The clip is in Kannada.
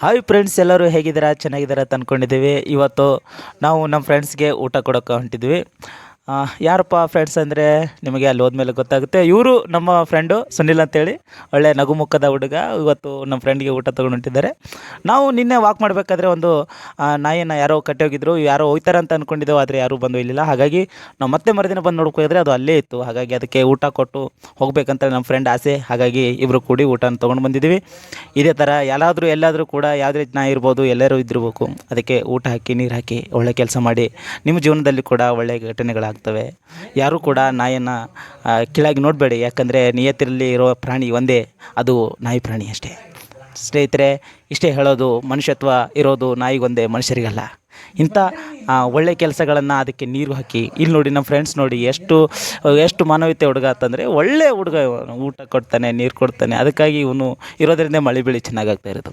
ಹಾಯ್ ಫ್ರೆಂಡ್ಸ್, ಎಲ್ಲರೂ ಹೇಗಿದ್ದೀರಾ? ಚೆನ್ನಾಗಿದ್ದೀರಾ ಅಂತ ಅಂದ್ಕೊಂಡಿದ್ದೀವಿ. ಇವತ್ತು ನಾವು ನಮ್ಮ ಫ್ರೆಂಡ್ಸ್ಗೆ ಊಟ ಕೊಡೋಕೆ ಹೊಂಟಿದ್ವಿ. ಯಾರಪ್ಪ ಫ್ರೆಂಡ್ಸ್ ಅಂದರೆ ನಿಮಗೆ ಅಲ್ಲಿ ಹೋದ್ಮೇಲೆ ಗೊತ್ತಾಗುತ್ತೆ. ಇವರು ನಮ್ಮ ಫ್ರೆಂಡು ಸುನಿಲ್ ಅಂತೇಳಿ, ಒಳ್ಳೆ ನಗುಮುಖದ ಹುಡುಗ. ಇವತ್ತು ನಮ್ಮ ಫ್ರೆಂಡ್ಗೆ ಊಟ ತೊಗೊಂಡು ಹೊಂಟಿದ್ದಾರೆ. ನಾವು ನಿನ್ನೆ ವಾಕ್ ಮಾಡಬೇಕಾದ್ರೆ ಒಂದು ನಾಯಿನ ಯಾರೋ ಕಟ್ಟಿ ಹೋಗಿದ್ರು, ಯಾರೋ ಹೋಗ್ತಾರೆ ಅಂತ ಅಂದ್ಕೊಂಡಿದ್ದೆವು, ಆದರೆ ಯಾರೂ ಬಂದು ಇರಲಿಲ್ಲ. ಹಾಗಾಗಿ ನಾವು ಮತ್ತೆ ಮರುದಿನ ಬಂದು ನೋಡ್ಕೋದ್ರೆ ಅದು ಅಲ್ಲೇ ಇತ್ತು. ಹಾಗಾಗಿ ಅದಕ್ಕೆ ಊಟ ಕೊಟ್ಟು ಹೋಗ್ಬೇಕಂತ ನಮ್ಮ ಫ್ರೆಂಡ್ ಆಸೆ. ಹಾಗಾಗಿ ಇಬ್ಬರು ಕೂಡಿ ಊಟನ ತೊಗೊಂಡು ಬಂದಿದ್ದೀವಿ. ಇದೇ ಥರ ಎಲ್ಲಾದರೂ ಕೂಡ ಯಾವುದೇ ನಾಯಿ ಇರ್ಬೋದು, ಎಲ್ಲರೂ ಇದ್ದಿರಬೇಕು. ಅದಕ್ಕೆ ಊಟ ಹಾಕಿ, ನೀರು ಹಾಕಿ, ಒಳ್ಳೆ ಕೆಲಸ ಮಾಡಿ. ನಿಮ್ಮ ಜೀವನದಲ್ಲಿ ಕೂಡ ಒಳ್ಳೆಯ ಘಟನೆಗಳಾಗ್ತವೆ. ಯಾರೂ ಕೂಡ ನಾಯಿಯನ್ನು ಕೀಳಾಗಿ ನೋಡಬೇಡಿ. ಯಾಕಂದರೆ ನಿಯತ್ತಿನಲ್ಲಿ ಇರೋ ಪ್ರಾಣಿ ಒಂದೇ, ಅದು ನಾಯಿ ಪ್ರಾಣಿ ಅಷ್ಟೇ. ಸ್ನೇಹಿತರೆ, ಇಷ್ಟೇ ಹೇಳೋದು. ಮನುಷ್ಯತ್ವ ಇರೋದು ನಾಯಿಗೊಂದೇ, ಮನುಷ್ಯರಿಗಲ್ಲ. ಇಂಥ ಒಳ್ಳೆ ಕೆಲಸಗಳನ್ನು ಅದಕ್ಕೆ ನೀರು ಹಾಕಿ. ಇಲ್ಲಿ ನೋಡಿ ನಮ್ಮ ಫ್ರೆಂಡ್ಸ್ ನೋಡಿ ಎಷ್ಟು ಮಾನವೀಯತೆ ಹುಡುಗ ಅಂತಂದರೆ, ಒಳ್ಳೆ ಹುಡುಗ. ಊಟ ಕೊಡ್ತಾನೆ, ನೀರು ಕೊಡ್ತಾನೆ. ಅದಕ್ಕಾಗಿ ಇವನು ಇರೋದರಿಂದ ಮಳೆ ಬೆಳೆ ಚೆನ್ನಾಗಾಗ್ತಾ ಇರೋದು.